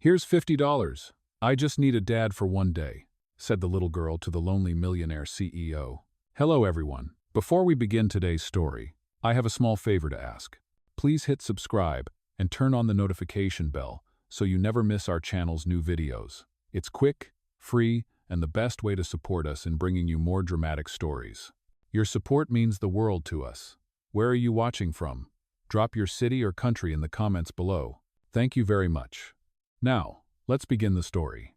"Here's $50. I just need a dad for one day," said the little girl to the lonely millionaire CEO. Hello everyone. Before we begin today's story, I have a small favor to ask. Please hit subscribe and turn on the notification bell so you never miss our channel's new videos. It's quick, free, and the best way to support us in bringing you more dramatic stories. Your support means the world to us. Where are you watching from? Drop your city or country in the comments below. Thank you very much. Now, let's begin the story.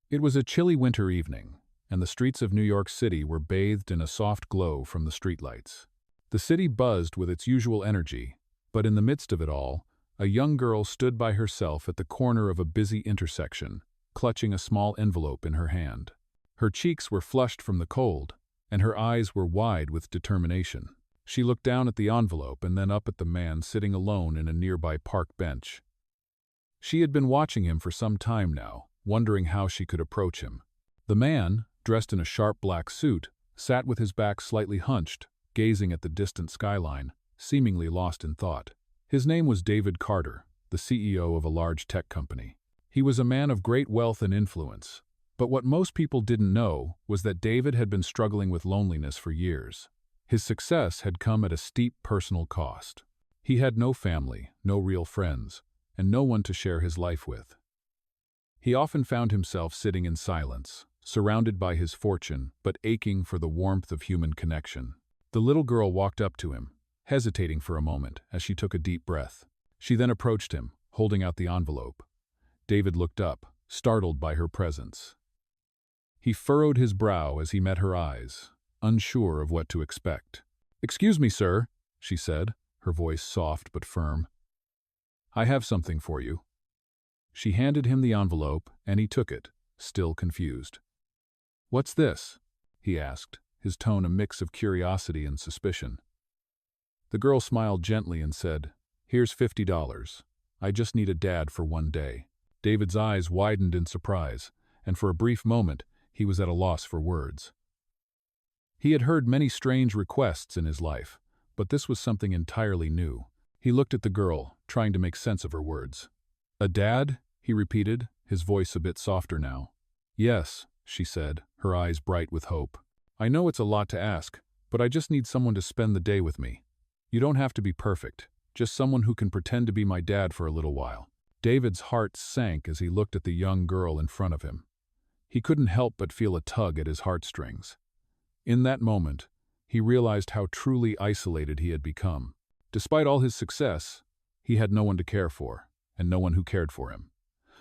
It was a chilly winter evening, and the streets of New York City were bathed in a soft glow from the streetlights. The city buzzed with its usual energy, but in the midst of it all, a young girl stood by herself at the corner of a busy intersection, clutching a small envelope in her hand. Her cheeks were flushed from the cold, and her eyes were wide with determination. She looked down at the envelope and then up at the man sitting alone in a nearby park bench. She had been watching him for some time now, wondering how she could approach him. The man, dressed in a sharp black suit, sat with his back slightly hunched, gazing at the distant skyline, seemingly lost in thought. His name was David Carter, the CEO of a large tech company. He was a man of great wealth and influence, but what most people didn't know was that David had been struggling with loneliness for years. His success had come at a steep personal cost. He had no family, no real friends, and no one to share his life with. He often found himself sitting in silence, surrounded by his fortune, but aching for the warmth of human connection. The little girl walked up to him, hesitating for a moment as she took a deep breath. She then approached him, holding out the envelope. David looked up, startled by her presence. He furrowed his brow as he met her eyes, unsure of what to expect. "Excuse me, sir," she said, her voice soft but firm. "I have something for you." She handed him the envelope, and he took it, still confused. "What's this?" he asked, his tone a mix of curiosity and suspicion. The girl smiled gently and said, "Here's $50. I just need a dad for one day." David's eyes widened in surprise, and for a brief moment, he was at a loss for words. He had heard many strange requests in his life, but this was something entirely new. He looked at the girl, trying to make sense of her words. "A dad?" he repeated, his voice a bit softer now. "Yes," she said, her eyes bright with hope. "I know it's a lot to ask, but I just need someone to spend the day with me. You don't have to be perfect, just someone who can pretend to be my dad for a little while." David's heart sank as he looked at the young girl in front of him. He couldn't help but feel a tug at his heartstrings. In that moment, he realized how truly isolated he had become. Despite all his success, he had no one to care for, and no one who cared for him.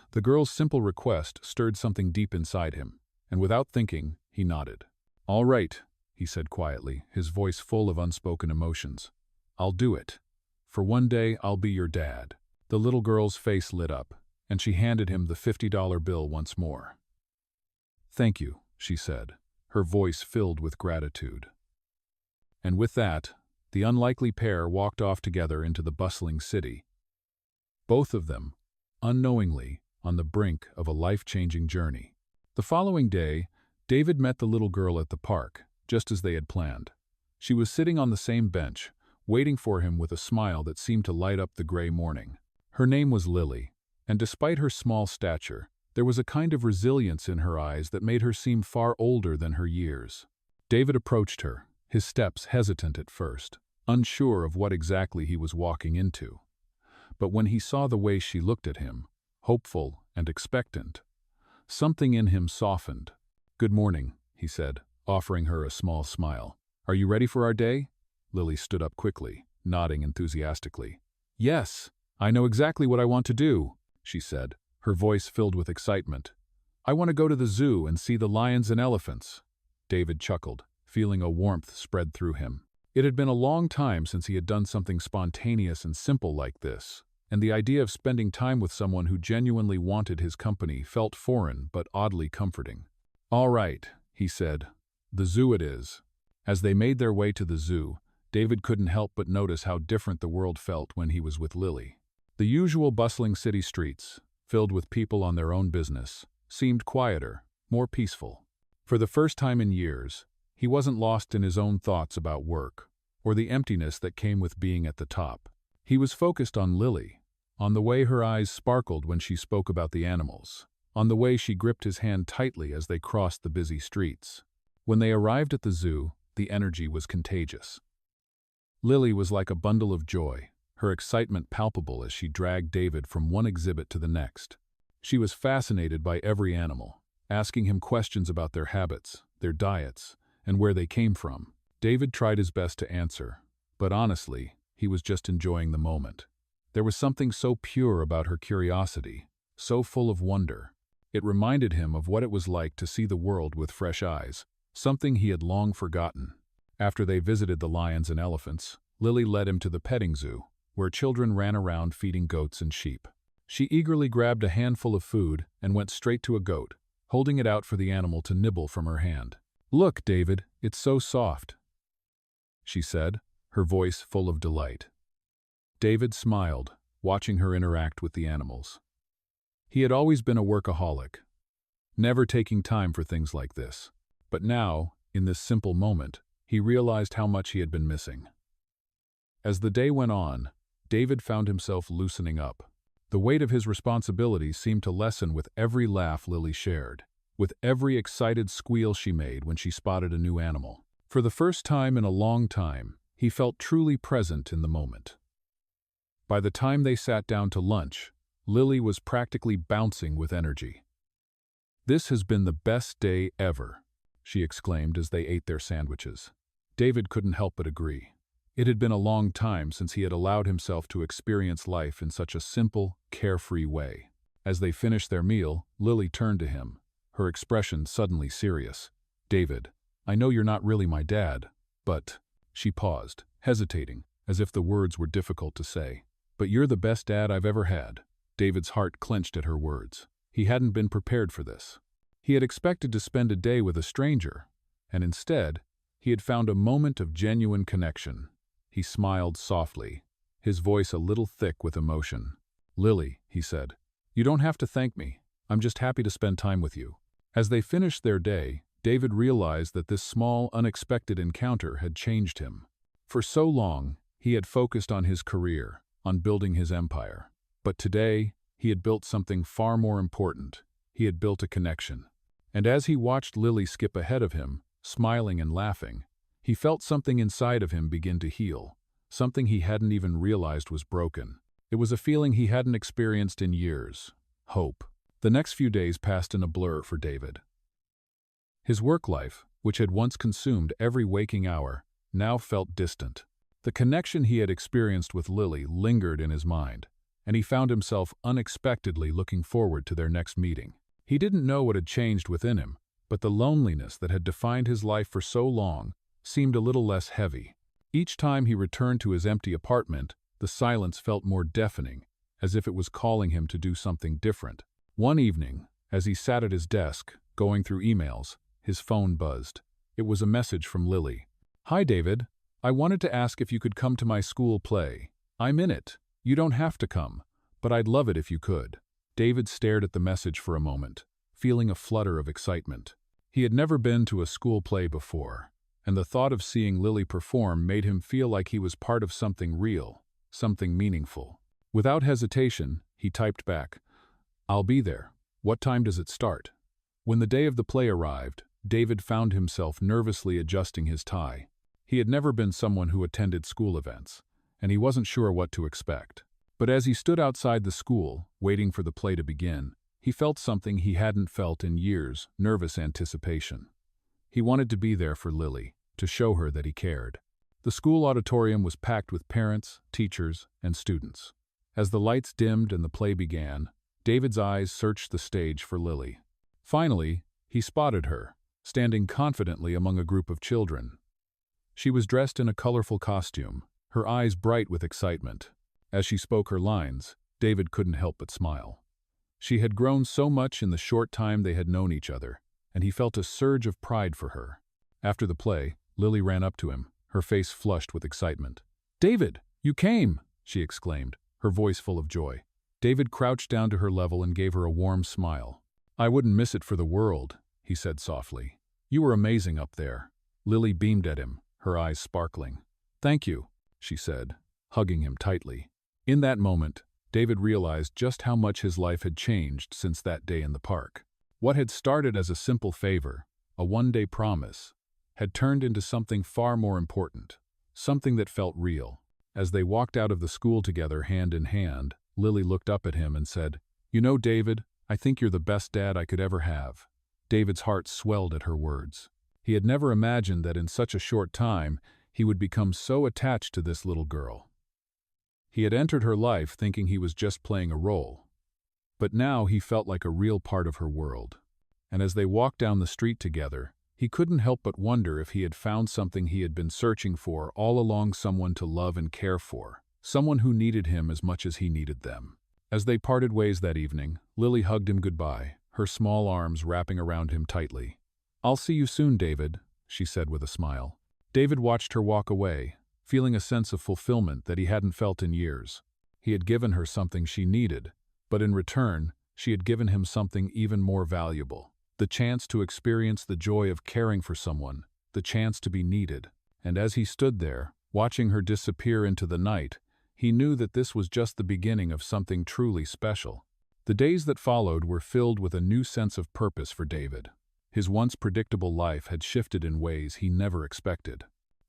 The girl's simple request stirred something deep inside him, and without thinking, he nodded. "All right," he said quietly, his voice full of unspoken emotions. "I'll do it. For one day, I'll be your dad." The little girl's face lit up, and she handed him the $50 bill once more. "Thank you," she said, her voice filled with gratitude. And with that, the unlikely pair walked off together into the bustling city. Both of them, unknowingly, on the brink of a life-changing journey. The following day, David met the little girl at the park, just as they had planned. She was sitting on the same bench, waiting for him with a smile that seemed to light up the gray morning. Her name was Lily, and despite her small stature, there was a kind of resilience in her eyes that made her seem far older than her years. David approached her, his steps hesitant at first, unsure of what exactly he was walking into. But when he saw the way she looked at him, hopeful and expectant, something in him softened. "Good morning," he said, offering her a small smile. "Are you ready for our day?" Lily stood up quickly, nodding enthusiastically. "Yes, I know exactly what I want to do," she said, her voice filled with excitement. "I want to go to the zoo and see the lions and elephants." David chuckled, feeling a warmth spread through him. It had been a long time since he had done something spontaneous and simple like this, and the idea of spending time with someone who genuinely wanted his company felt foreign but oddly comforting. "All right," he said. "The zoo it is." As they made their way to the zoo, David couldn't help but notice how different the world felt when he was with Lily. The usual bustling city streets, filled with people on their own business, seemed quieter, more peaceful. For the first time in years, he wasn't lost in his own thoughts about work, or the emptiness that came with being at the top. He was focused on Lily, On the way her eyes sparkled when she spoke about the animals, on the way she gripped his hand tightly as they crossed the busy streets. When they arrived at the zoo, the energy was contagious. Lily was like a bundle of joy, her excitement palpable as she dragged David from one exhibit to the next. She was fascinated by every animal, asking him questions about their habits, their diets, and where they came from. David tried his best to answer, but honestly, he was just enjoying the moment. There was something so pure about her curiosity, so full of wonder. It reminded him of what it was like to see the world with fresh eyes, something he had long forgotten. After they visited the lions and elephants, Lily led him to the petting zoo, where children ran around feeding goats and sheep. She eagerly grabbed a handful of food and went straight to a goat, holding it out for the animal to nibble from her hand. "Look, David, it's so soft," she said, her voice full of delight. David smiled, watching her interact with the animals. He had always been a workaholic, never taking time for things like this. But now, in this simple moment, he realized how much he had been missing. As the day went on, David found himself loosening up. The weight of his responsibilities seemed to lessen with every laugh Lily shared, with every excited squeal she made when she spotted a new animal. For the first time in a long time, he felt truly present in the moment. By the time they sat down to lunch, Lily was practically bouncing with energy. "This has been the best day ever," she exclaimed as they ate their sandwiches. David couldn't help but agree. It had been a long time since he had allowed himself to experience life in such a simple, carefree way. As they finished their meal, Lily turned to him, her expression suddenly serious. "David, I know you're not really my dad, but—" She paused, hesitating, as if the words were difficult to say. "But you're the best dad I've ever had." David's heart clenched at her words. He hadn't been prepared for this. He had expected to spend a day with a stranger, and instead, he had found a moment of genuine connection. He smiled softly, his voice a little thick with emotion. "Lily," he said, "you don't have to thank me. I'm just happy to spend time with you." As they finished their day, David realized that this small, unexpected encounter had changed him. For so long, he had focused on his career, on building his empire. But today, he had built something far more important. He had built a connection. And as he watched Lily skip ahead of him, smiling and laughing, he felt something inside of him begin to heal, something he hadn't even realized was broken. It was a feeling he hadn't experienced in years. Hope. The next few days passed in a blur for David. His work life, which had once consumed every waking hour, now felt distant. The connection he had experienced with Lily lingered in his mind, and he found himself unexpectedly looking forward to their next meeting. He didn't know what had changed within him, but the loneliness that had defined his life for so long seemed a little less heavy. Each time he returned to his empty apartment, the silence felt more deafening, as if it was calling him to do something different. One evening, as he sat at his desk, going through emails, his phone buzzed. It was a message from Lily. "Hi, David. I wanted to ask if you could come to my school play. I'm in it. You don't have to come, but I'd love it if you could." David stared at the message for a moment, feeling a flutter of excitement. He had never been to a school play before, and the thought of seeing Lily perform made him feel like he was part of something real, something meaningful. Without hesitation, he typed back, "I'll be there. What time does it start?" When the day of the play arrived, David found himself nervously adjusting his tie. He had never been someone who attended school events, and he wasn't sure what to expect. But as he stood outside the school, waiting for the play to begin, he felt something he hadn't felt in years, nervous anticipation. He wanted to be there for Lily, to show her that he cared. The school auditorium was packed with parents, teachers, and students. As the lights dimmed and the play began, David's eyes searched the stage for Lily. Finally, he spotted her, standing confidently among a group of children. She was dressed in a colorful costume, her eyes bright with excitement. As she spoke her lines, David couldn't help but smile. She had grown so much in the short time they had known each other, and he felt a surge of pride for her. After the play, Lily ran up to him, her face flushed with excitement. "David, you came!" she exclaimed, her voice full of joy. David crouched down to her level and gave her a warm smile. "I wouldn't miss it for the world," he said softly. "You were amazing up there." Lily beamed at him, her eyes sparkling. "Thank you," she said, hugging him tightly. In that moment, David realized just how much his life had changed since that day in the park. What had started as a simple favor, a one-day promise, had turned into something far more important, something that felt real. As they walked out of the school together hand in hand, Lily looked up at him and said, "You know, David, I think you're the best dad I could ever have." David's heart swelled at her words. He had never imagined that in such a short time he would become so attached to this little girl. He had entered her life thinking he was just playing a role. But now he felt like a real part of her world. And as they walked down the street together, he couldn't help but wonder if he had found something he had been searching for all along, someone to love and care for, someone who needed him as much as he needed them. As they parted ways that evening, Lily hugged him goodbye, her small arms wrapping around him tightly. "I'll see you soon, David," she said with a smile. David watched her walk away, feeling a sense of fulfillment that he hadn't felt in years. He had given her something she needed, but in return, she had given him something even more valuable. The chance to experience the joy of caring for someone, the chance to be needed. And as he stood there, watching her disappear into the night, he knew that this was just the beginning of something truly special. The days that followed were filled with a new sense of purpose for David. His once predictable life had shifted in ways he never expected.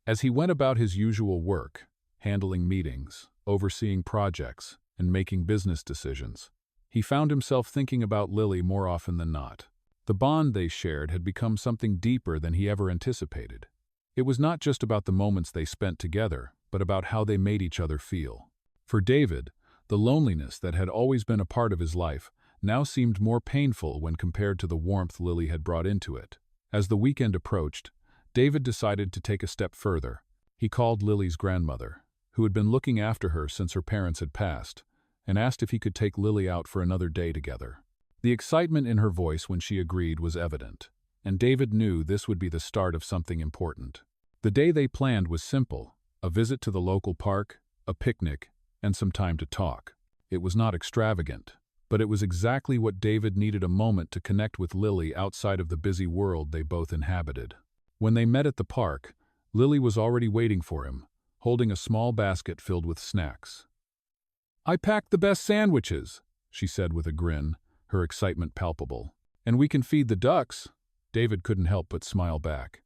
As he went about his usual work, handling meetings, overseeing projects, and making business decisions, he found himself thinking about Lily more often than not. The bond they shared had become something deeper than he ever anticipated. It was not just about the moments they spent together, but about how they made each other feel. For David, the loneliness that had always been a part of his life now seemed more painful when compared to the warmth Lily had brought into it. As the weekend approached, David decided to take a step further. He called Lily's grandmother, who had been looking after her since her parents had passed, and asked if he could take Lily out for another day together. The excitement in her voice when she agreed was evident, and David knew this would be the start of something important. The day they planned was simple: a visit to the local park, a picnic, and some time to talk. It was not extravagant, but it was exactly what David needed: a moment to connect with Lily outside of the busy world they both inhabited. When they met at the park, Lily was already waiting for him, holding a small basket filled with snacks. "I packed the best sandwiches," she said with a grin, her excitement palpable. "And we can feed the ducks." David couldn't help but smile back.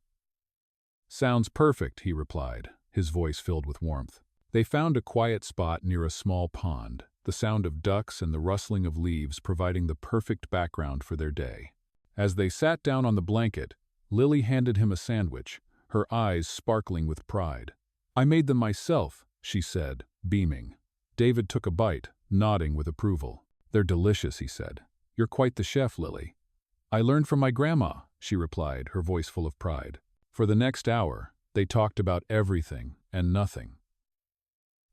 "Sounds perfect," he replied, his voice filled with warmth. They found a quiet spot near a small pond, the sound of ducks and the rustling of leaves providing the perfect background for their day. As they sat down on the blanket, Lily handed him a sandwich, her eyes sparkling with pride. "I made them myself," she said, beaming. David took a bite, nodding with approval. "They're delicious," he said. "You're quite the chef, Lily." "I learned from my grandma," she replied, her voice full of pride. For the next hour, they talked about everything and nothing.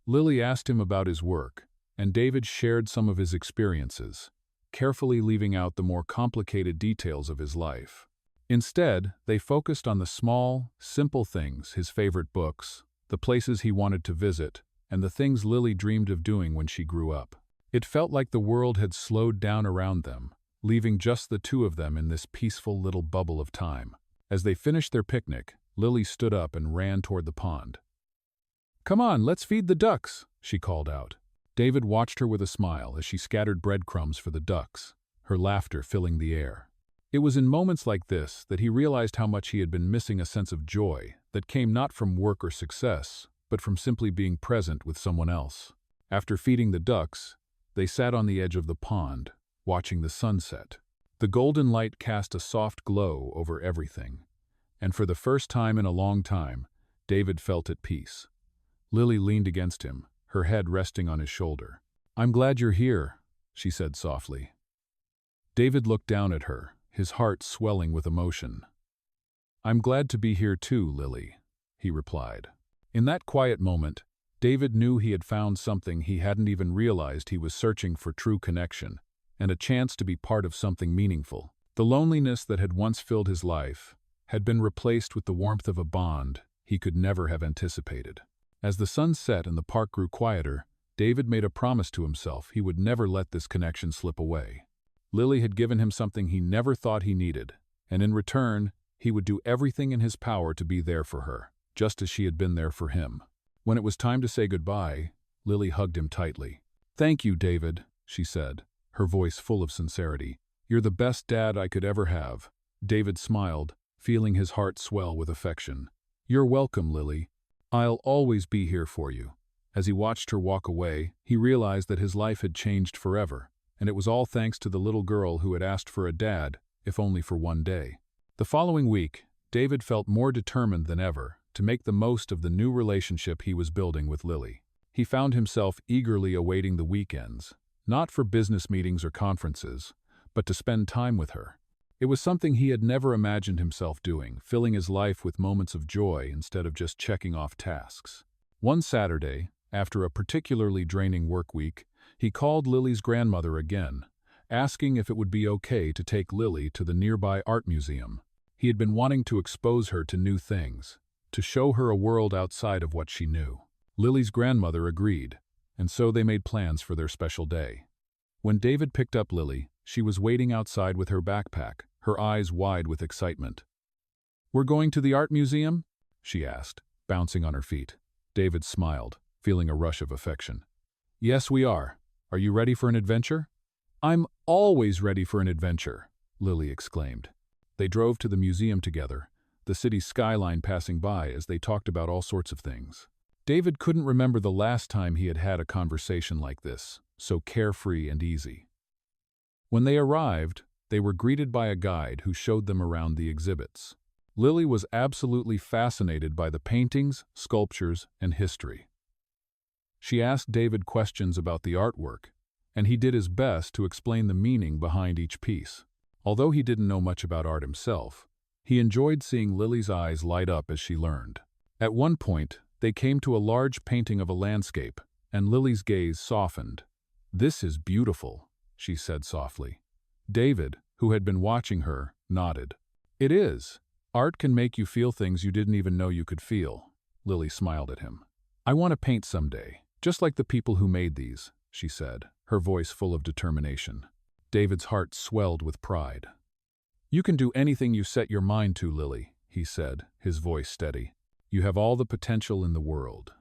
Lily asked him about his work, and David shared some of his experiences, carefully leaving out the more complicated details of his life. Instead, they focused on the small, simple things: his favorite books, the places he wanted to visit, and the things Lily dreamed of doing when she grew up. It felt like the world had slowed down around them, leaving just the two of them in this peaceful little bubble of time. As they finished their picnic, Lily stood up and ran toward the pond. "Come on, let's feed the ducks," she called out. David watched her with a smile as she scattered breadcrumbs for the ducks, her laughter filling the air. It was in moments like this that he realized how much he had been missing: a sense of joy that came not from work or success, but from simply being present with someone else. After feeding the ducks, they sat on the edge of the pond, watching the sunset. The golden light cast a soft glow over everything, and for the first time in a long time, David felt at peace. Lily leaned against him, her head resting on his shoulder. "I'm glad you're here," she said softly. David looked down at her, his heart swelling with emotion. "I'm glad to be here too, Lily," he replied. In that quiet moment, David knew he had found something he hadn't even realized he was searching for: true connection, and a chance to be part of something meaningful. The loneliness that had once filled his life had been replaced with the warmth of a bond he could never have anticipated. As the sun set and the park grew quieter, David made a promise to himself he would never let this connection slip away. Lily had given him something he never thought he needed, and in return, he would do everything in his power to be there for her, just as she had been there for him. When it was time to say goodbye, Lily hugged him tightly. "Thank you, David," she said, her voice full of sincerity. "You're the best dad I could ever have." David smiled, feeling his heart swell with affection. "You're welcome, Lily. I'll always be here for you." As he watched her walk away, he realized that his life had changed forever, and it was all thanks to the little girl who had asked for a dad, if only for one day. The following week, David felt more determined than ever to make the most of the new relationship he was building with Lily. He found himself eagerly awaiting the weekends, not for business meetings or conferences, but to spend time with her. It was something he had never imagined himself doing, filling his life with moments of joy instead of just checking off tasks. One Saturday, after a particularly draining work week, he called Lily's grandmother again, asking if it would be okay to take Lily to the nearby art museum. He had been wanting to expose her to new things, to show her a world outside of what she knew. Lily's grandmother agreed, and so they made plans for their special day. When David picked up Lily, she was waiting outside with her backpack, her eyes wide with excitement. "We're going to the art museum?" she asked, bouncing on her feet. David smiled, feeling a rush of affection. "Yes, we are. Are you ready for an adventure?" "I'm always ready for an adventure," Lily exclaimed. They drove to the museum together, the city's skyline passing by as they talked about all sorts of things. David couldn't remember the last time he had had a conversation like this, so carefree and easy. When they arrived, they were greeted by a guide who showed them around the exhibits. Lily was absolutely fascinated by the paintings, sculptures, and history. She asked David questions about the artwork, and he did his best to explain the meaning behind each piece. Although he didn't know much about art himself, he enjoyed seeing Lily's eyes light up as she learned. At one point, they came to a large painting of a landscape, and Lily's gaze softened. "This is beautiful," she said softly. David, who had been watching her, nodded. "It is. Art can make you feel things you didn't even know you could feel." Lily smiled at him. "I want to paint someday, just like the people who made these," she said, her voice full of determination. David's heart swelled with pride. "You can do anything you set your mind to, Lily," he said, his voice steady. "You have all the potential in the world."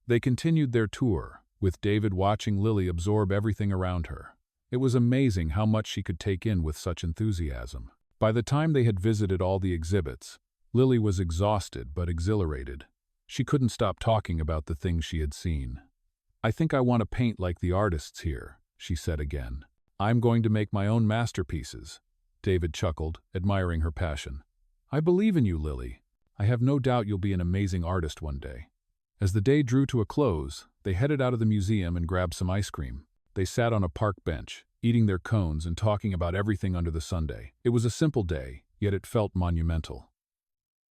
They continued their tour, with David watching Lily absorb everything around her. It was amazing how much she could take in with such enthusiasm. By the time they had visited all the exhibits, Lily was exhausted but exhilarated. She couldn't stop talking about the things she had seen. "I think I want to paint like the artists here," she said again. "I'm going to make my own masterpieces." David chuckled, admiring her passion. "I believe in you, Lily. I have no doubt you'll be an amazing artist one day." As the day drew to a close, they headed out of the museum and grabbed some ice cream. They sat on a park bench, eating their cones and talking about everything under the sundae. It was a simple day, yet it felt monumental.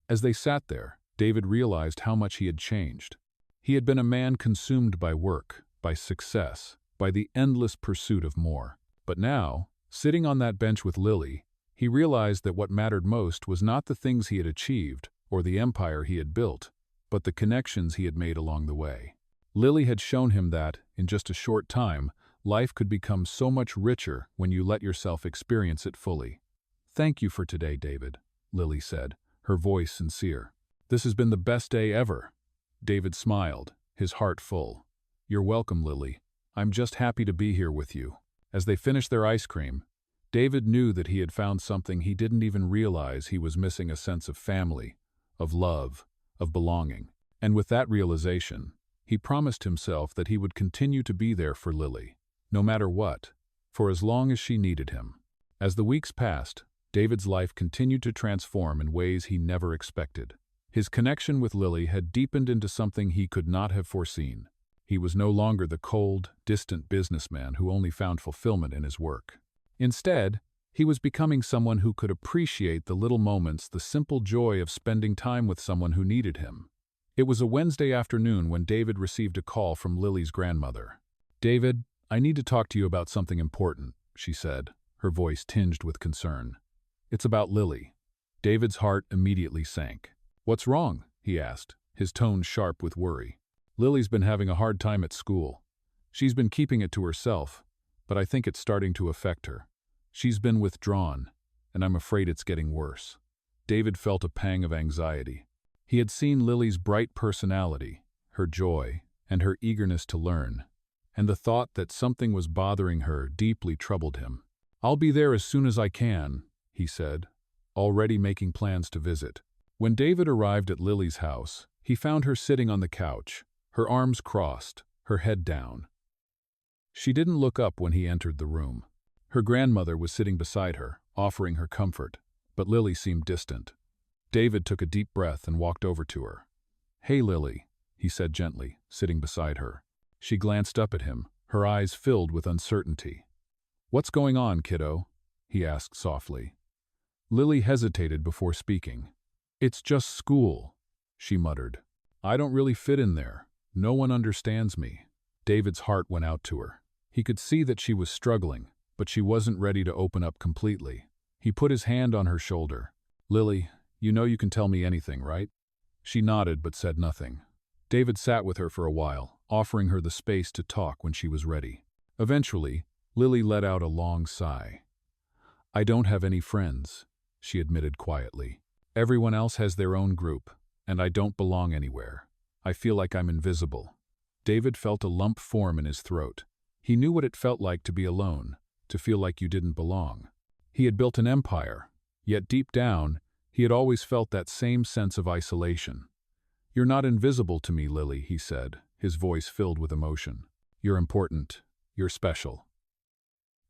As they sat there, David realized how much he had changed. He had been a man consumed by work, by success, by the endless pursuit of more. But now, sitting on that bench with Lily, he realized that what mattered most was not the things he had achieved or the empire he had built, but the connections he had made along the way. Lily had shown him that, in just a short time, life could become so much richer when you let yourself experience it fully. "Thank you for today, David," Lily said, her voice sincere. "This has been the best day ever." David smiled, his heart full. "You're welcome, Lily. I'm just happy to be here with you." As they finished their ice cream, David knew that he had found something he didn't even realize he was missing: a sense of family, of love, of belonging. And with that realization, he promised himself that he would continue to be there for Lily, no matter what, for as long as she needed him. As the weeks passed, David's life continued to transform in ways he never expected. His connection with Lily had deepened into something he could not have foreseen. He was no longer the cold, distant businessman who only found fulfillment in his work. Instead, he was becoming someone who could appreciate the little moments, the simple joy of spending time with someone who needed him. It was a Wednesday afternoon when David received a call from Lily's grandmother. "David, I need to talk to you about something important," she said, her voice tinged with concern. "It's about Lily." David's heart immediately sank. "What's wrong?" he asked, his tone sharp with worry. "Lily's been having a hard time at school. She's been keeping it to herself, but I think it's starting to affect her. She's been withdrawn, and I'm afraid it's getting worse." David felt a pang of anxiety. He had seen Lily's bright personality, her joy, and her eagerness to learn, and the thought that something was bothering her deeply troubled him. "I'll be there as soon as I can," he said, already making plans to visit. When David arrived at Lily's house, he found her sitting on the couch, her arms crossed, her head down. She didn't look up when he entered the room. Her grandmother was sitting beside her, offering her comfort, but Lily seemed distant. David took a deep breath and walked over to her. "Hey, Lily," he said gently, sitting beside her. She glanced up at him, her eyes filled with uncertainty. "What's going on, kiddo?" he asked softly. Lily hesitated before speaking. "It's just school," she muttered. "I don't really fit in there. No one understands me." David's heart went out to her. He could see that she was struggling, but she wasn't ready to open up completely. He put his hand on her shoulder. "Lily, you know you can tell me anything, right?" She nodded but said nothing. David sat with her for a while, offering her the space to talk when she was ready. Eventually, Lily let out a long sigh. "I don't have any friends," she admitted quietly. "Everyone else has their own group, and I don't belong anywhere. I feel like I'm invisible." David felt a lump form in his throat. He knew what it felt like to be alone, to feel like you didn't belong. He had built an empire, yet deep down, he had always felt that same sense of isolation. "You're not invisible to me, Lily," he said, his voice filled with emotion. "You're important. You're special.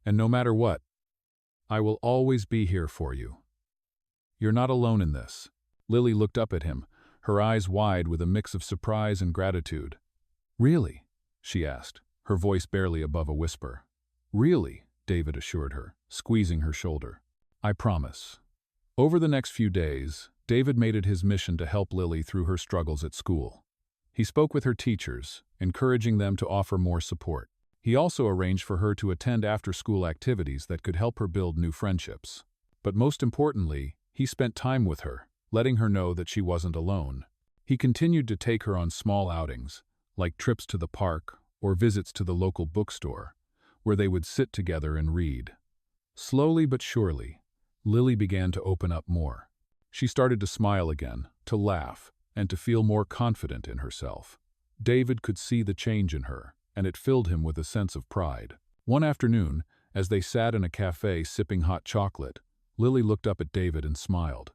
And no matter what, I will always be here for you. You're not alone in this." Lily looked up at him, her eyes wide with a mix of surprise and gratitude. "Really?" she asked, her voice barely above a whisper. "Really," David assured her, squeezing her shoulder. "I promise." Over the next few days, David made it his mission to help Lily through her struggles at school. He spoke with her teachers, encouraging them to offer more support. He also arranged for her to attend after-school activities that could help her build new friendships. But most importantly, he spent time with her, letting her know that she wasn't alone. He continued to take her on small outings, like trips to the park or visits to the local bookstore, where they would sit together and read. Slowly but surely, Lily began to open up more. She started to smile again, to laugh, and to feel more confident in herself. David could see the change in her, and it filled him with a sense of pride. One afternoon, as they sat in a cafe sipping hot chocolate, Lily looked up at David and smiled.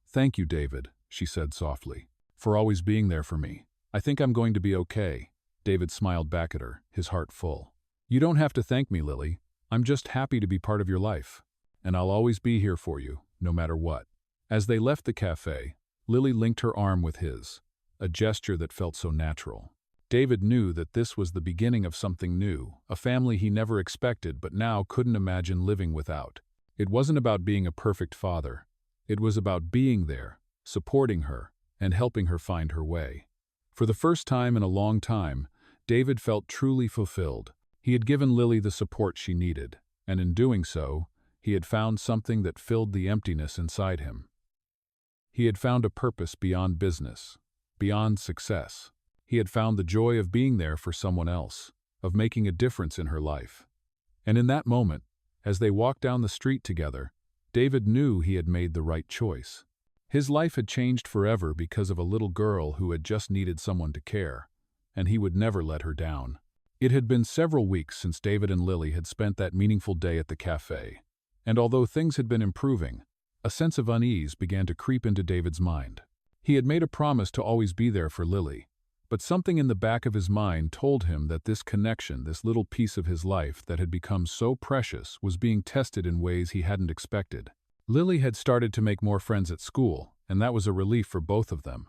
"Thank you, David," she said softly, "for always being there for me. I think I'm going to be okay." David smiled back at her, his heart full. "You don't have to thank me, Lily. I'm just happy to be part of your life. And I'll always be here for you, no matter what." As they left the cafe, Lily linked her arm with his, a gesture that felt so natural. David knew that this was the beginning of something new, a family he never expected but now couldn't imagine living without. It wasn't about being a perfect father. It was about being there, supporting her, and helping her find her way. For the first time in a long time, David felt truly fulfilled. He had given Lily the support she needed, and in doing so, he had found something that filled the emptiness inside him. He had found a purpose beyond business, beyond success. He had found the joy of being there for someone else, of making a difference in her life. And in that moment, as they walked down the street together, David knew he had made the right choice. His life had changed forever because of a little girl who had just needed someone to care, and he would never let her down. It had been several weeks since David and Lily had spent that meaningful day at the cafe, and although things had been improving, a sense of unease began to creep into David's mind. He had made a promise to always be there for Lily, but something in the back of his mind told him that this connection, this little piece of his life that had become so precious, was being tested in ways he hadn't expected. Lily had started to make more friends at school, and that was a relief for both of them.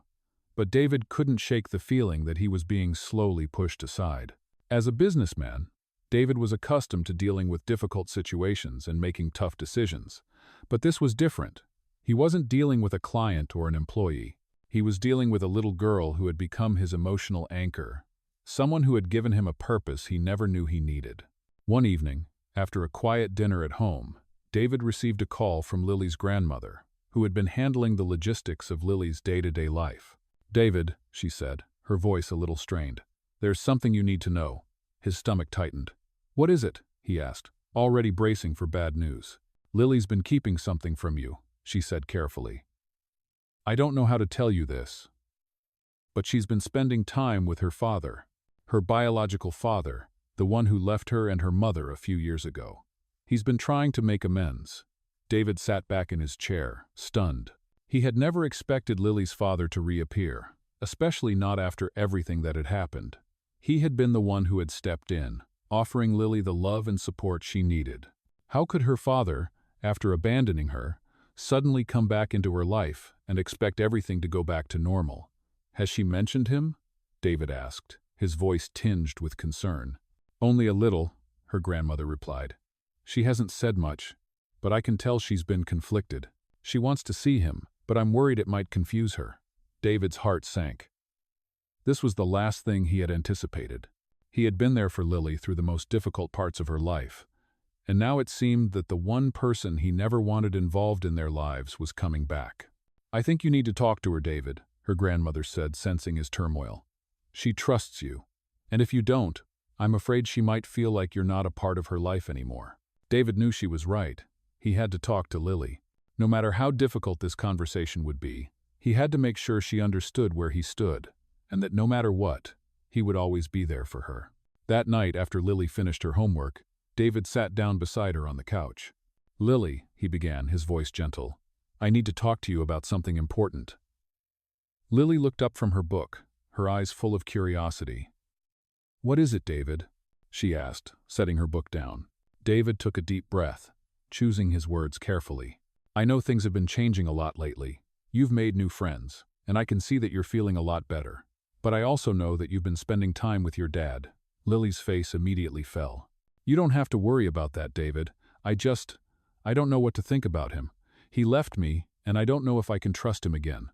But David couldn't shake the feeling that he was being slowly pushed aside. As a businessman, David was accustomed to dealing with difficult situations and making tough decisions. But this was different. He wasn't dealing with a client or an employee. He was dealing with a little girl who had become his emotional anchor, someone who had given him a purpose he never knew he needed. One evening, after a quiet dinner at home, David received a call from Lily's grandmother, who had been handling the logistics of Lily's day-to-day life. "David," she said, her voice a little strained, "there's something you need to know." His stomach tightened. "What is it?" he asked, already bracing for bad news. "Lily's been keeping something from you," she said carefully. "I don't know how to tell you this, but she's been spending time with her father, her biological father, the one who left her and her mother a few years ago. He's been trying to make amends. David sat back in his chair, stunned. He had never expected Lily's father to reappear, especially not after everything that had happened. He had been the one who had stepped in, offering Lily the love and support she needed. How could her father, after abandoning her, suddenly come back into her life and expect everything to go back to normal? Has she mentioned him? David asked, his voice tinged with concern. Only a little, her grandmother replied. She hasn't said much, but I can tell she's been conflicted. She wants to see him, but I'm worried it might confuse her. David's heart sank. This was the last thing he had anticipated. He had been there for Lily through the most difficult parts of her life, and now it seemed that the one person he never wanted involved in their lives was coming back. I think you need to talk to her, David, her grandmother said, sensing his turmoil. She trusts you, and if you don't, I'm afraid she might feel like you're not a part of her life anymore. David knew she was right. He had to talk to Lily. No matter how difficult this conversation would be, he had to make sure she understood where he stood, and that no matter what, he would always be there for her. That night, after Lily finished her homework, David sat down beside her on the couch. Lily, he began, his voice gentle, I need to talk to you about something important. Lily looked up from her book, her eyes full of curiosity. What is it, David? She asked, setting her book down. David took a deep breath, choosing his words carefully. I know things have been changing a lot lately. You've made new friends, and I can see that you're feeling a lot better. But I also know that you've been spending time with your dad. Lily's face immediately fell. You don't have to worry about that, David. I don't know what to think about him. He left me, and I don't know if I can trust him again.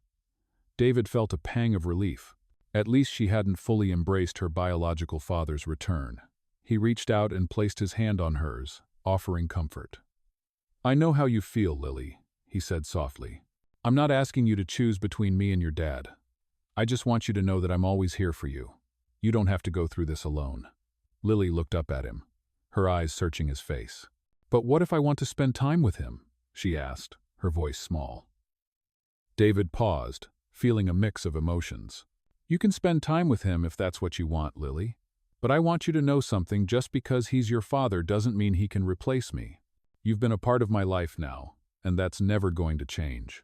David felt a pang of relief. At least she hadn't fully embraced her biological father's return. He reached out and placed his hand on hers, offering comfort. I know how you feel, Lily, he said softly. I'm not asking you to choose between me and your dad. I just want you to know that I'm always here for you. You don't have to go through this alone. Lily looked up at him, her eyes searching his face. But what if I want to spend time with him? She asked, her voice small. David paused, feeling a mix of emotions. You can spend time with him if that's what you want, Lily. But I want you to know something. Just because he's your father doesn't mean he can replace me. You've been a part of my life now, and that's never going to change.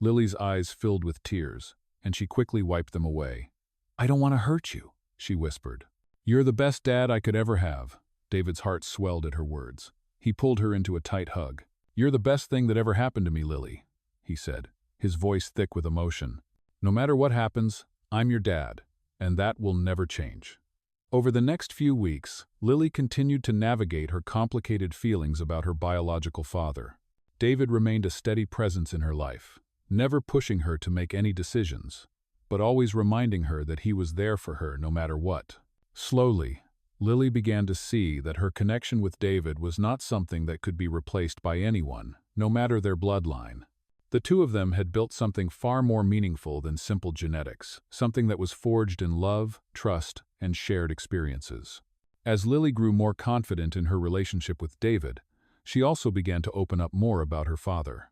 Lily's eyes filled with tears, and she quickly wiped them away. I don't want to hurt you, she whispered. You're the best dad I could ever have. David's heart swelled at her words. He pulled her into a tight hug. You're the best thing that ever happened to me, Lily, he said, his voice thick with emotion. No matter what happens, I'm your dad, and that will never change. Over the next few weeks, Lily continued to navigate her complicated feelings about her biological father. David remained a steady presence in her life, never pushing her to make any decisions, but always reminding her that he was there for her no matter what. Slowly, Lily began to see that her connection with David was not something that could be replaced by anyone, no matter their bloodline. The two of them had built something far more meaningful than simple genetics, something that was forged in love, trust, and shared experiences. As Lily grew more confident in her relationship with David, she also began to open up more about her father.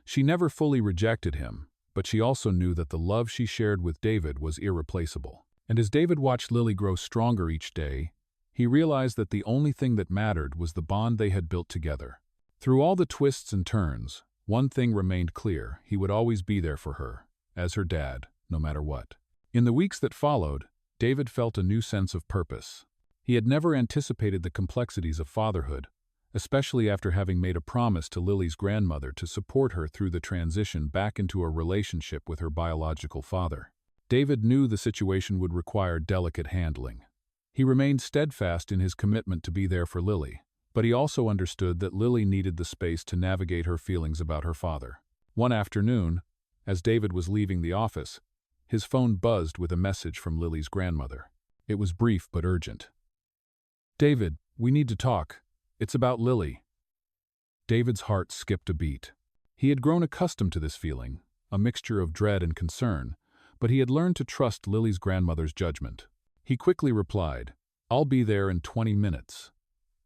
She never fully rejected him, but she also knew that the love she shared with David was irreplaceable. And as David watched Lily grow stronger each day, he realized that the only thing that mattered was the bond they had built together. Through all the twists and turns, one thing remained clear: he would always be there for her, as her dad, no matter what. In the weeks that followed, David felt a new sense of purpose. He had never anticipated the complexities of fatherhood, especially after having made a promise to Lily's grandmother to support her through the transition back into a relationship with her biological father. David knew the situation would require delicate handling. He remained steadfast in his commitment to be there for Lily, but he also understood that Lily needed the space to navigate her feelings about her father. One afternoon, as David was leaving the office, his phone buzzed with a message from Lily's grandmother. It was brief but urgent. David, we need to talk. It's about Lily. David's heart skipped a beat. He had grown accustomed to this feeling, a mixture of dread and concern, but he had learned to trust Lily's grandmother's judgment. He quickly replied, I'll be there in 20 minutes.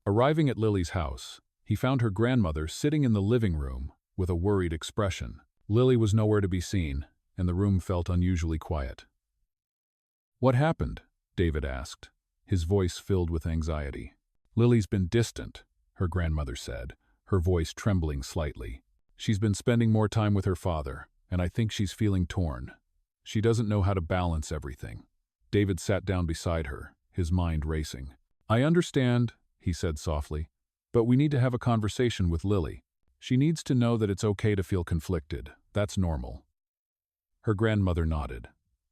Arriving at Lily's house, he found her grandmother sitting in the living room with a worried expression. Lily was nowhere to be seen, and the room felt unusually quiet. What happened? David asked, his voice filled with anxiety. Lily's been distant, her grandmother said, her voice trembling slightly. She's been spending more time with her father, and I think she's feeling torn. She doesn't know how to balance everything. David sat down beside her, his mind racing. I understand, he said softly, but we need to have a conversation with Lily. She needs to know that it's okay to feel conflicted. That's normal. Her grandmother nodded.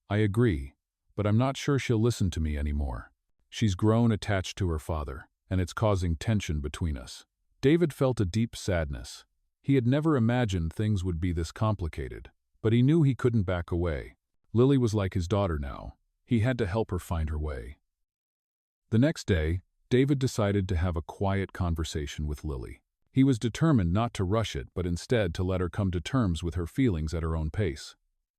I agree, but I'm not sure she'll listen to me anymore. She's grown attached to her father, and it's causing tension between us. David felt a deep sadness. He had never imagined things would be this complicated, but he knew he couldn't back away. Lily was like his daughter now. He had to help her find her way. The next day, David decided to have a quiet conversation with Lily. He was determined not to rush it, but instead to let her come to terms with her feelings at her own pace.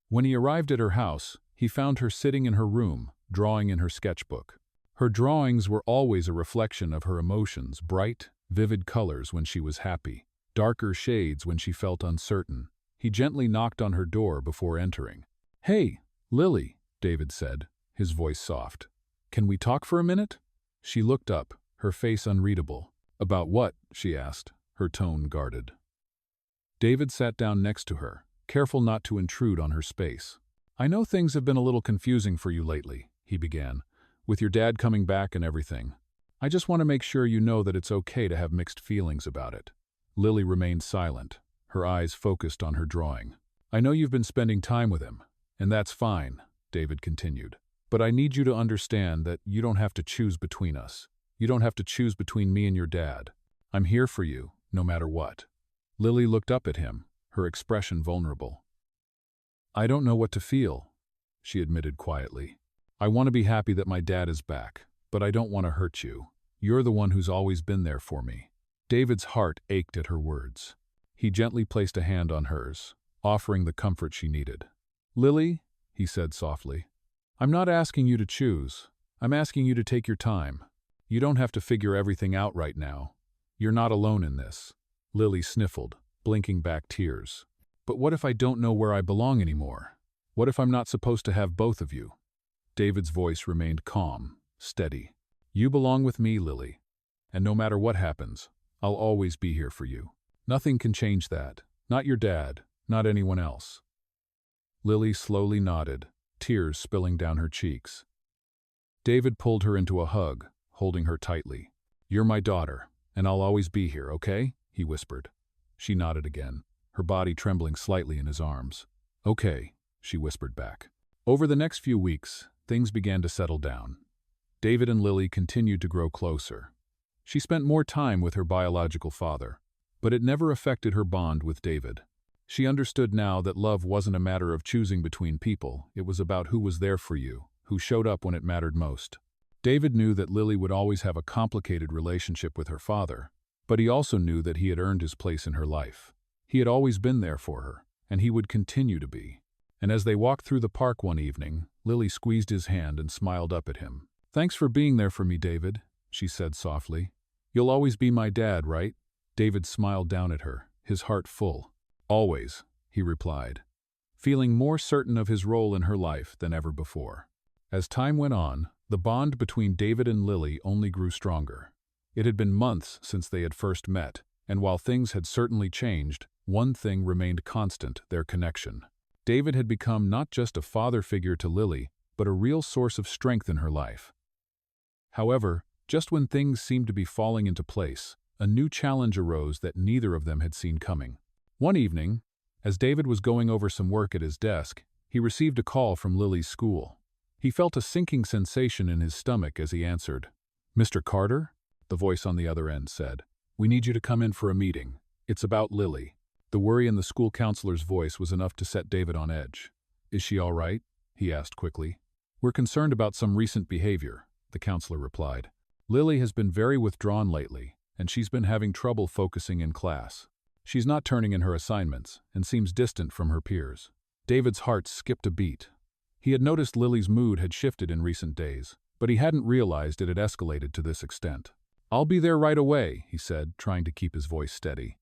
When he arrived at her house, he found her sitting in her room, drawing in her sketchbook. Her drawings were always a reflection of her emotions, bright, vivid colors when she was happy, darker shades when she felt uncertain. He gently knocked on her door before entering. Hey, Lily, David said, his voice soft. Can we talk for a minute? She looked up, her face unreadable. About what? She asked, her tone guarded. David sat down next to her, careful not to intrude on her space. I know things have been a little confusing for you lately, he began, with your dad coming back and everything. I just want to make sure you know that it's okay to have mixed feelings about it. Lily remained silent, her eyes focused on her drawing. I know you've been spending time with him, and that's fine, David continued. But I need you to understand that you don't have to choose between us. You don't have to choose between me and your dad. I'm here for you, no matter what. Lily looked up at him, her expression vulnerable. I don't know what to feel, she admitted quietly. I want to be happy that my dad is back, but I don't want to hurt you. You're the one who's always been there for me. David's heart ached at her words. He gently placed a hand on hers, offering the comfort she needed. Lily, he said softly, I'm not asking you to choose. I'm asking you to take your time. You don't have to figure everything out right now. You're not alone in this. Lily sniffled, blinking back tears. But what if I don't know where I belong anymore? What if I'm not supposed to have both of you? David's voice remained calm, steady. You belong with me, Lily. And no matter what happens, I'll always be here for you. Nothing can change that. Not your dad, not anyone else. Lily slowly nodded, tears spilling down her cheeks. David pulled her into a hug, holding her tightly. You're my daughter, and I'll always be here, okay? He whispered. She nodded again, her body trembling slightly in his arms. Okay, she whispered back. Over the next few weeks, things began to settle down. David and Lily continued to grow closer. She spent more time with her biological father, but it never affected her bond with David. She understood now that love wasn't a matter of choosing between people, it was about who was there for you, who showed up when it mattered most. David knew that Lily would always have a complicated relationship with her father, but he also knew that he had earned his place in her life. He had always been there for her, and he would continue to be. And as they walked through the park one evening, Lily squeezed his hand and smiled up at him. Thanks for being there for me, David, she said softly. You'll always be my dad, right? David smiled down at her, his heart full. Always, he replied, feeling more certain of his role in her life than ever before. As time went on, the bond between David and Lily only grew stronger. It had been months since they had first met, and while things had certainly changed, one thing remained constant, their connection. David had become not just a father figure to Lily, but a real source of strength in her life. However, just when things seemed to be falling into place, a new challenge arose that neither of them had seen coming. One evening, as David was going over some work at his desk, he received a call from Lily's school. He felt a sinking sensation in his stomach as he answered. Mr. Carter? The voice on the other end said. We need you to come in for a meeting. It's about Lily. The worry in the school counselor's voice was enough to set David on edge. Is she all right? He asked quickly. We're concerned about some recent behavior, the counselor replied. Lily has been very withdrawn lately, and she's been having trouble focusing in class. She's not turning in her assignments and seems distant from her peers. David's heart skipped a beat. He had noticed Lily's mood had shifted in recent days, but he hadn't realized it had escalated to this extent. I'll be there right away, he said, trying to keep his voice steady.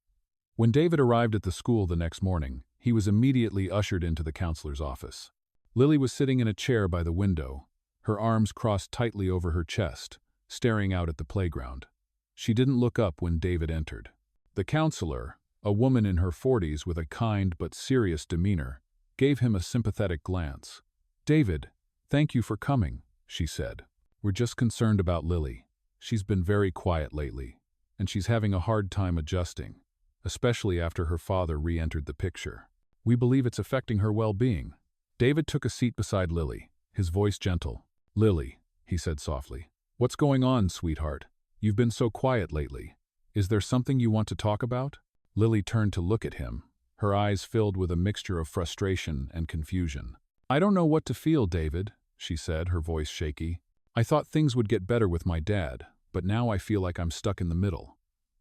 When David arrived at the school the next morning, he was immediately ushered into the counselor's office. Lily was sitting in a chair by the window, her arms crossed tightly over her chest, staring out at the playground. She didn't look up when David entered. The counselor, a woman in her 40s with a kind but serious demeanor, gave him a sympathetic glance. "David, thank you for coming," she said. "We're just concerned about Lily. She's been very quiet lately, and she's having a hard time adjusting, especially after her father re-entered the picture. We believe it's affecting her well-being." David took a seat beside Lily, his voice gentle. "Lily," he said softly, "what's going on, sweetheart? You've been so quiet lately. Is there something you want to talk about?" Lily turned to look at him, her eyes filled with a mixture of frustration and confusion. "I don't know what to feel, David," she said, her voice shaky. "I thought things would get better with my dad, but now I feel like I'm stuck in the middle.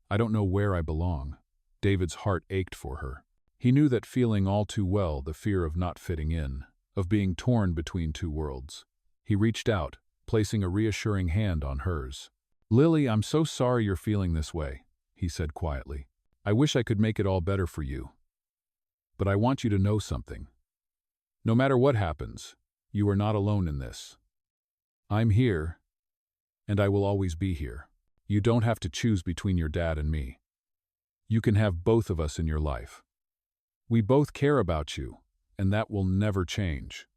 I don't know where I belong." David's heart ached for her. He knew that feeling all too well, the fear of not fitting in, of being torn between two worlds. He reached out, placing a reassuring hand on hers. "Lily, I'm so sorry you're feeling this way," he said quietly. "I wish I could make it all better for you. But I want you to know something. No matter what happens, you are not alone in this. I'm here, and I will always be here. You don't have to choose between your dad and me. You can have both of us in your life. We both care about you, and that will never change."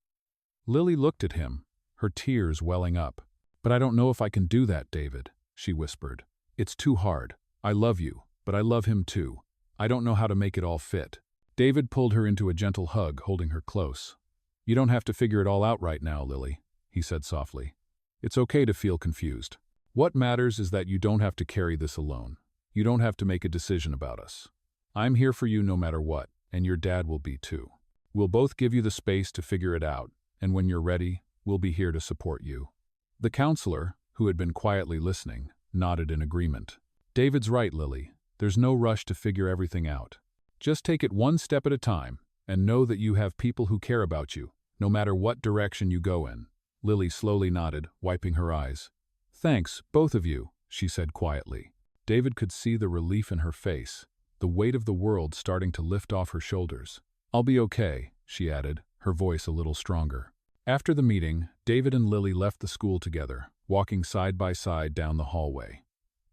Lily looked at him, her tears welling up. "But I don't know if I can do that, David," she whispered. "It's too hard. I love you, but I love him too. I don't know how to make it all fit." David pulled her into a gentle hug, holding her close. "You don't have to figure it all out right now, Lily," he said softly. "It's okay to feel confused. What matters is that you don't have to carry this alone. You don't have to make a decision about us. I'm here for you no matter what, and your dad will be too. We'll both give you the space to figure it out, and when you're ready, we'll be here to support you." The counselor, who had been quietly listening, nodded in agreement. "David's right, Lily. There's no rush to figure everything out. Just take it one step at a time, and know that you have people who care about you, no matter what direction you go in." Lily slowly nodded, wiping her eyes. "Thanks, both of you," she said quietly. David could see the relief in her face, the weight of the world starting to lift off her shoulders. "I'll be okay," she added, her voice a little stronger. After the meeting, David and Lily left the school together, walking side by side down the hallway.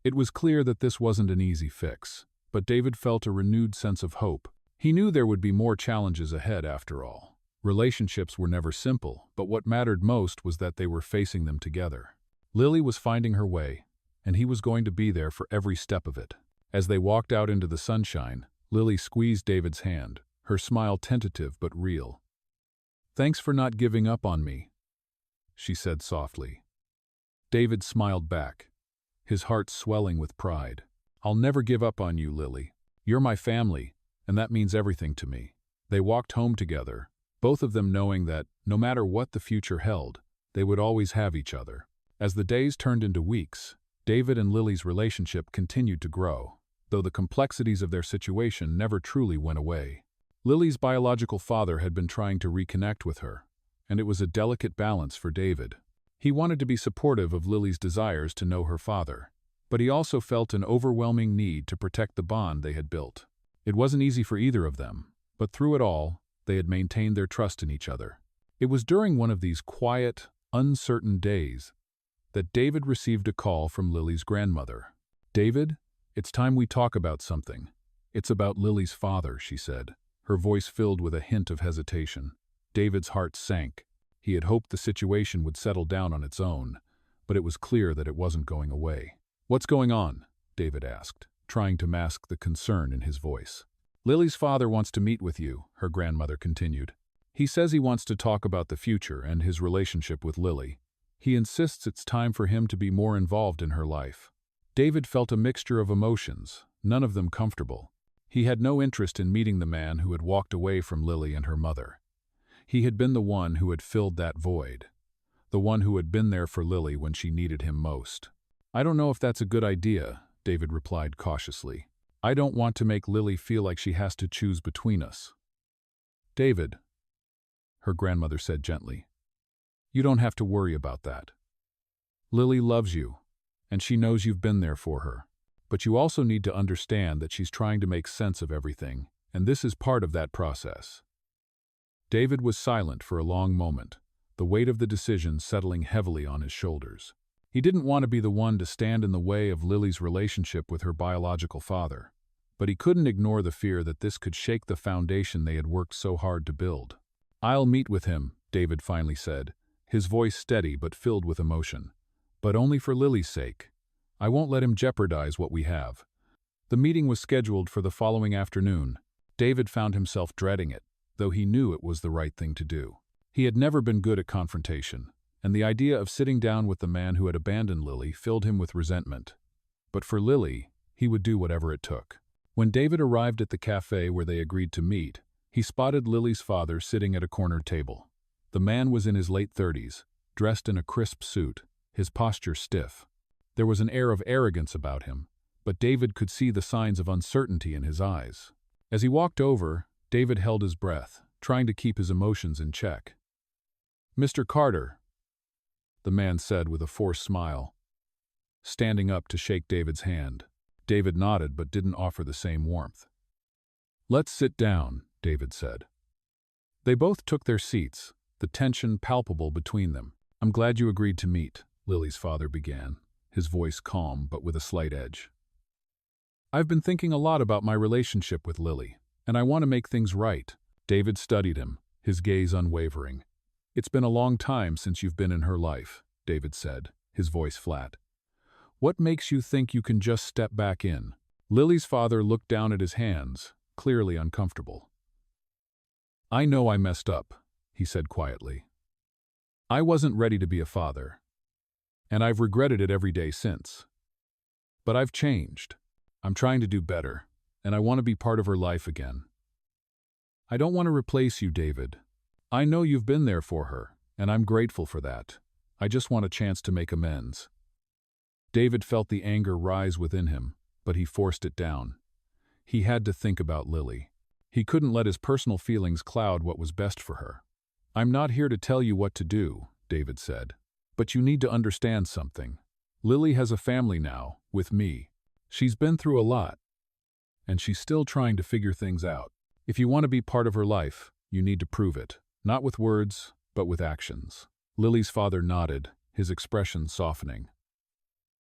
It was clear that this wasn't an easy fix, but David felt a renewed sense of hope. He knew there would be more challenges ahead after all. Relationships were never simple, but what mattered most was that they were facing them together. Lily was finding her way, and he was going to be there for every step of it. As they walked out into the sunshine, Lily squeezed David's hand, her smile tentative but real. "Thanks for not giving up on me," she said softly. David smiled back, his heart swelling with pride. "I'll never give up on you, Lily. You're my family, and that means everything to me." They walked home together, both of them knowing that, no matter what the future held, they would always have each other. As the days turned into weeks, David and Lily's relationship continued to grow, though the complexities of their situation never truly went away. Lily's biological father had been trying to reconnect with her, and it was a delicate balance for David. He wanted to be supportive of Lily's desires to know her father, but he also felt an overwhelming need to protect the bond they had built. It wasn't easy for either of them, but through it all, they had maintained their trust in each other. It was during one of these quiet, uncertain days that David received a call from Lily's grandmother. "David, it's time we talk about something. It's about Lily's father," she said, her voice filled with a hint of hesitation. David's heart sank. He had hoped the situation would settle down on its own, but it was clear that it wasn't going away. "What's going on?" David asked, trying to mask the concern in his voice. "Lily's father wants to meet with you," her grandmother continued. "He says he wants to talk about the future and his relationship with Lily. He insists it's time for him to be more involved in her life." David felt a mixture of emotions, none of them comfortable. He had no interest in meeting the man who had walked away from Lily and her mother. He had been the one who had filled that void, the one who had been there for Lily when she needed him most. "I don't know if that's a good idea," David replied cautiously. "I don't want to make Lily feel like she has to choose between us." "David," her grandmother said gently, "you don't have to worry about that. Lily loves you, and she knows you've been there for her. But you also need to understand that she's trying to make sense of everything, and this is part of that process." David was silent for a long moment, the weight of the decision settling heavily on his shoulders. He didn't want to be the one to stand in the way of Lily's relationship with her biological father, but he couldn't ignore the fear that this could shake the foundation they had worked so hard to build. "I'll meet with him," David finally said, his voice steady but filled with emotion. "But only for Lily's sake. I won't let him jeopardize what we have." The meeting was scheduled for the following afternoon. David found himself dreading it, though he knew it was the right thing to do. He had never been good at confrontation, and the idea of sitting down with the man who had abandoned Lily filled him with resentment. But for Lily, he would do whatever it took. When David arrived at the cafe where they agreed to meet, he spotted Lily's father sitting at a corner table. The man was in his late 30s, dressed in a crisp suit, his posture stiff. There was an air of arrogance about him, but David could see the signs of uncertainty in his eyes. As he walked over, David held his breath, trying to keep his emotions in check. "Mr. Carter," the man said with a forced smile, standing up to shake David's hand. David nodded but didn't offer the same warmth. "Let's sit down," David said. They both took their seats, the tension palpable between them. "I'm glad you agreed to meet," Lily's father began, his voice calm but with a slight edge. "I've been thinking a lot about my relationship with Lily, and I want to make things right." David studied him, his gaze unwavering. "It's been a long time since you've been in her life," David said, his voice flat. "What makes you think you can just step back in?" Lily's father looked down at his hands, clearly uncomfortable. "I know I messed up," he said quietly. "I wasn't ready to be a father, and I've regretted it every day since. But I've changed. I'm trying to do better, and I want to be part of her life again. I don't want to replace you, David. I know you've been there for her, and I'm grateful for that. I just want a chance to make amends." David felt the anger rise within him, but he forced it down. He had to think about Lily. He couldn't let his personal feelings cloud what was best for her. "I'm not here to tell you what to do," David said. "But you need to understand something. Lily has a family now, with me. She's been through a lot, and she's still trying to figure things out. If you want to be part of her life, you need to prove it, not with words, but with actions." Lily's father nodded, his expression softening.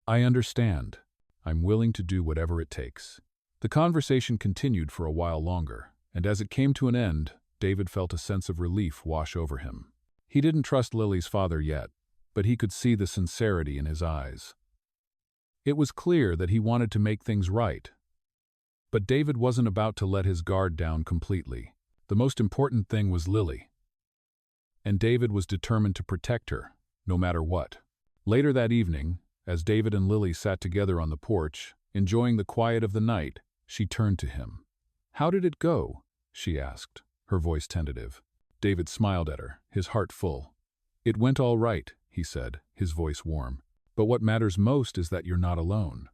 "I understand. I'm willing to do whatever it takes." The conversation continued for a while longer, and as it came to an end, David felt a sense of relief wash over him. He didn't trust Lily's father yet, but he could see the sincerity in his eyes. It was clear that he wanted to make things right. But David wasn't about to let his guard down completely. The most important thing was Lily. And David was determined to protect her, no matter what. Later that evening, as David and Lily sat together on the porch, enjoying the quiet of the night, she turned to him. "How did it go?" she asked, her voice tentative. David smiled at her, his heart full. "It went all right," he said, his voice warm. "But what matters most is that you're not alone.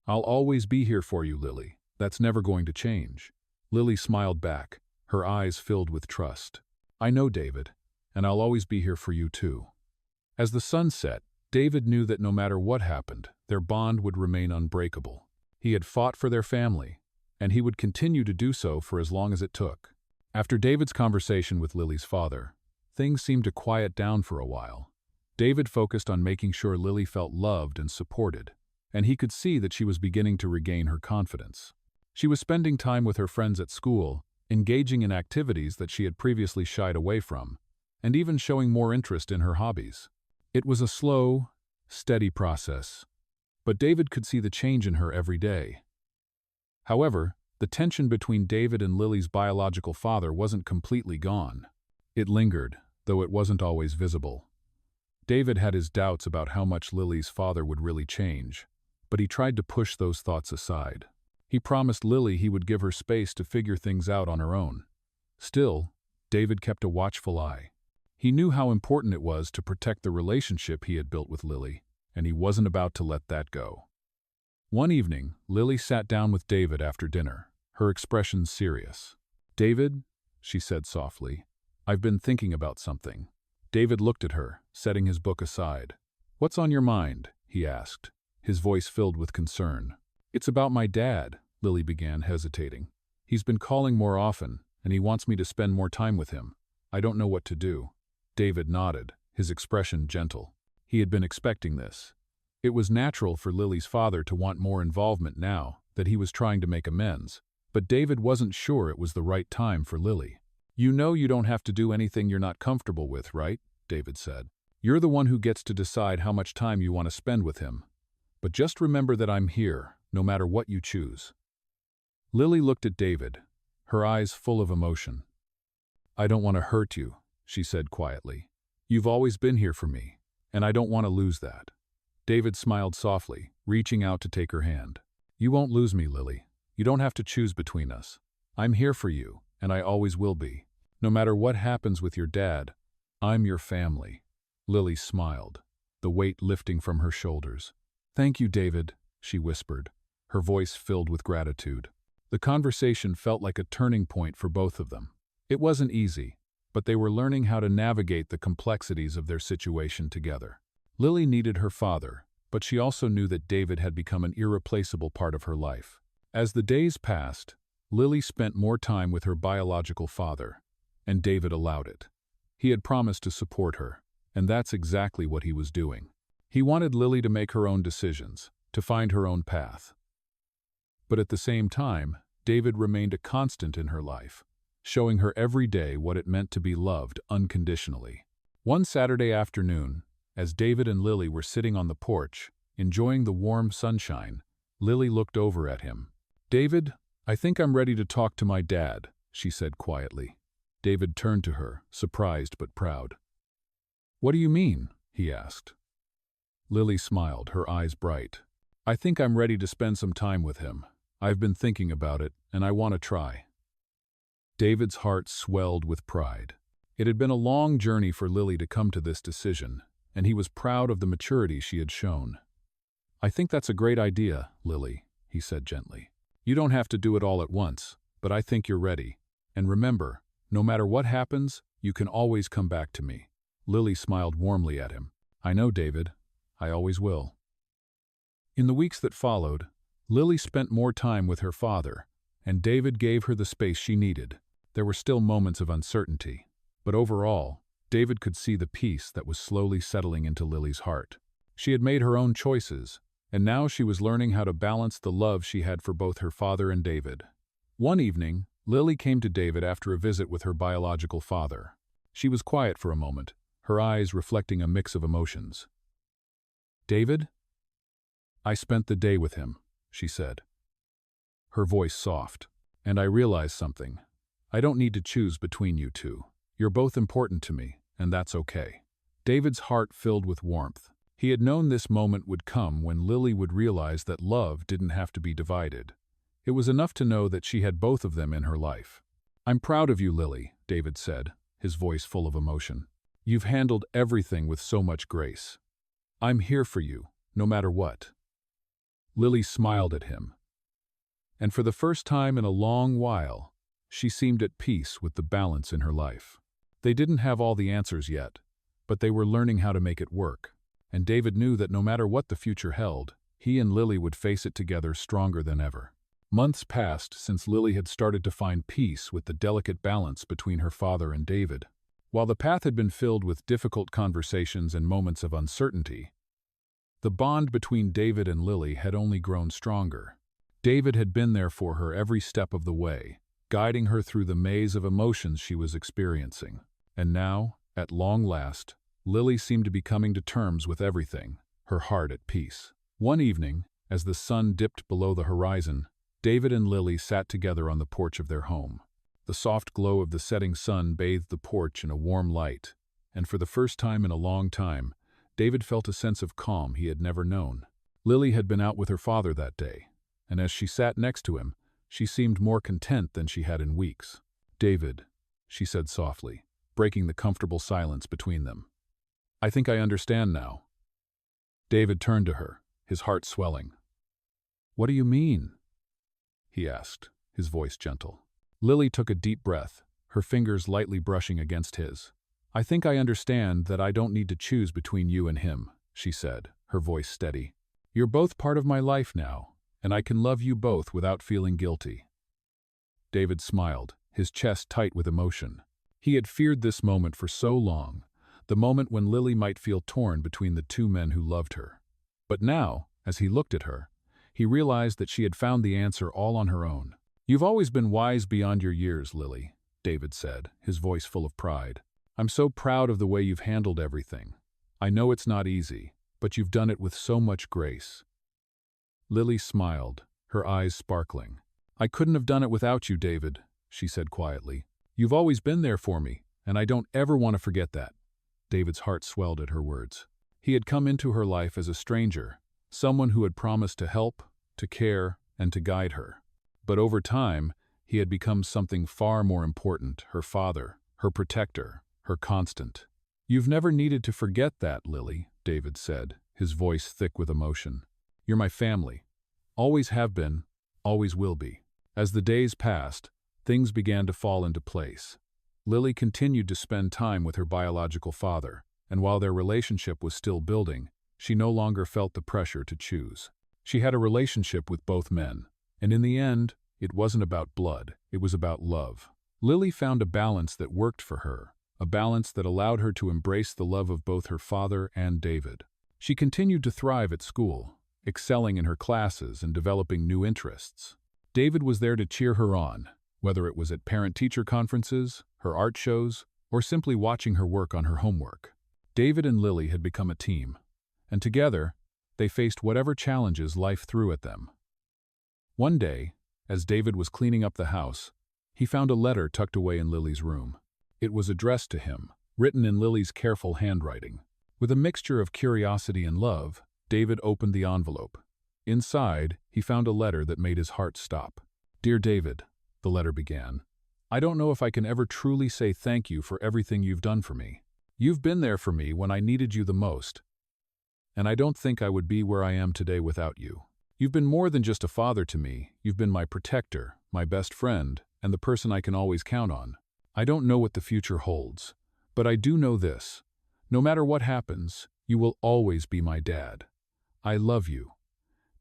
I'll always be here for you, Lily. That's never going to change." Lily smiled back, her eyes filled with trust. "I know, David, and I'll always be here for you too." As the sun set, David knew that no matter what happened, their bond would remain unbreakable. He had fought for their family, and he would continue to do so for as long as it took. After David's conversation with Lily's father, things seemed to quiet down for a while. David focused on making sure Lily felt loved and supported, and he could see that she was beginning to regain her confidence. She was spending time with her friends at school, engaging in activities that she had previously shied away from, and even showing more interest in her hobbies. It was a slow, steady process, but David could see the change in her every day. However, the tension between David and Lily's biological father wasn't completely gone. It lingered, though it wasn't always visible. David had his doubts about how much Lily's father would really change, but he tried to push those thoughts aside. He promised Lily he would give her space to figure things out on her own. Still, David kept a watchful eye. He knew how important it was to protect the relationship he had built with Lily, and he wasn't about to let that go. One evening, Lily sat down with David after dinner, her expression serious. "David," she said softly, "I've been thinking about something." David looked at her, setting his book aside. "What's on your mind?" he asked, his voice filled with concern. "It's about my dad," Lily began, hesitating. "He's been calling more often, and he wants me to spend more time with him. I don't know what to do." David nodded, his expression gentle. He had been expecting this. It was natural for Lily's father to want more involvement now that he was trying to make amends, but David wasn't sure it was the right time for Lily. "You know you don't have to do anything you're not comfortable with, right?" David said. "You're the one who gets to decide how much time you want to spend with him. But just remember that I'm here, no matter what you choose." Lily looked at David, her eyes full of emotion. "I don't want to hurt you," she said quietly. "You've always been here for me, and I don't want to lose that." David smiled softly, reaching out to take her hand. "You won't lose me, Lily. You don't have to choose between us. I'm here for you, and I always will be. No matter what happens with your dad, I'm your family." Lily smiled, the weight lifting from her shoulders. "Thank you, David," she whispered, her voice filled with gratitude. The conversation felt like a turning point for both of them. It wasn't easy, but they were learning how to navigate the complexities of their situation together. Lily needed her father, but she also knew that David had become an irreplaceable part of her life. As the days passed, Lily spent more time with her biological father, and David allowed it. He had promised to support her, and that's exactly what he was doing. He wanted Lily to make her own decisions, to find her own path. But at the same time, David remained a constant in her life, showing her every day what it meant to be loved unconditionally. One Saturday afternoon, as David and Lily were sitting on the porch, enjoying the warm sunshine, Lily looked over at him. "David, I think I'm ready to talk to my dad," she said quietly. David turned to her, surprised but proud. "What do you mean?" he asked. Lily smiled, her eyes bright. "I think I'm ready to spend some time with him. I've been thinking about it, and I want to try." David's heart swelled with pride. It had been a long journey for Lily to come to this decision, and he was proud of the maturity she had shown. "I think that's a great idea, Lily," he said gently. "You don't have to do it all at once, but I think you're ready. And remember, no matter what happens, you can always come back to me." Lily smiled warmly at him. "I know, David. I always will." In the weeks that followed, Lily spent more time with her father, and David gave her the space she needed. There were still moments of uncertainty, but overall, David could see the peace that was slowly settling into Lily's heart. She had made her own choices, and now she was learning how to balance the love she had for both her father and David. One evening, Lily came to David after a visit with her biological father. She was quiet for a moment, her eyes reflecting a mix of emotions. "David? I spent the day with him," she said, her voice soft. "And I realized something. I don't need to choose between you two. You're both important to me, and that's okay." David's heart filled with warmth. He had known this moment would come when Lily would realize that love didn't have to be divided. It was enough to know that she had both of them in her life. "I'm proud of you, Lily," David said, his voice full of emotion. "You've handled everything with so much grace. I'm here for you, no matter what." Lily smiled at him. And for the first time in a long while, she seemed at peace with the balance in her life. They didn't have all the answers yet, but they were learning how to make it work. And David knew that no matter what the future held, he and Lily would face it together stronger than ever. Months passed since Lily had started to find peace with the delicate balance between her father and David. While the path had been filled with difficult conversations and moments of uncertainty, the bond between David and Lily had only grown stronger. David had been there for her every step of the way, guiding her through the maze of emotions she was experiencing. And now, at long last, Lily seemed to be coming to terms with everything, her heart at peace. One evening, as the sun dipped below the horizon, David and Lily sat together on the porch of their home. The soft glow of the setting sun bathed the porch in a warm light, and for the first time in a long time, David felt a sense of calm he had never known. Lily had been out with her father that day, and as she sat next to him, she seemed more content than she had in weeks. "David," she said softly, breaking the comfortable silence between them. "I think I understand now." David turned to her, his heart swelling. "What do you mean?" he asked, his voice gentle. Lily took a deep breath, her fingers lightly brushing against his. "I think I understand that I don't need to choose between you and him," she said, her voice steady. "You're both part of my life now, and I can love you both without feeling guilty." David smiled, his chest tight with emotion. He had feared this moment for so long, the moment when Lily might feel torn between the two men who loved her. But now, as he looked at her, he realized that she had found the answer all on her own. "You've always been wise beyond your years, Lily," David said, his voice full of pride. "I'm so proud of the way you've handled everything. I know it's not easy, but you've done it with so much grace." Lily smiled, her eyes sparkling. "I couldn't have done it without you, David," she said quietly. "You've always been there for me, and I don't ever want to forget that." David's heart swelled at her words. He had come into her life as a stranger, someone who had promised to help, to care, and to guide her. But over time, he had become something far more important: her father, her protector, her constant. "You've never needed to forget that, Lily," David said, his voice thick with emotion. "You're my family. Always have been, always will be." As the days passed, things began to fall into place. Lily continued to spend time with her biological father, and while their relationship was still building, she no longer felt the pressure to choose. She had a relationship with both men, and in the end, it wasn't about blood, it was about love. Lily found a balance that worked for her, a balance that allowed her to embrace the love of both her father and David. She continued to thrive at school, excelling in her classes and developing new interests. David was there to cheer her on, whether it was at parent-teacher conferences, her art shows, or simply watching her work on her homework. David and Lily had become a team, and together, they faced whatever challenges life threw at them. One day, as David was cleaning up the house, he found a letter tucked away in Lily's room. It was addressed to him, written in Lily's careful handwriting. With a mixture of curiosity and love, David opened the envelope. Inside, he found a letter that made his heart stop. "Dear David," the letter began, "I don't know if I can ever truly say thank you for everything you've done for me. You've been there for me when I needed you the most, and I don't think I would be where I am today without you. You've been more than just a father to me. You've been my protector, my best friend, and the person I can always count on. I don't know what the future holds, but I do know this. No matter what happens, you will always be my dad. I love you."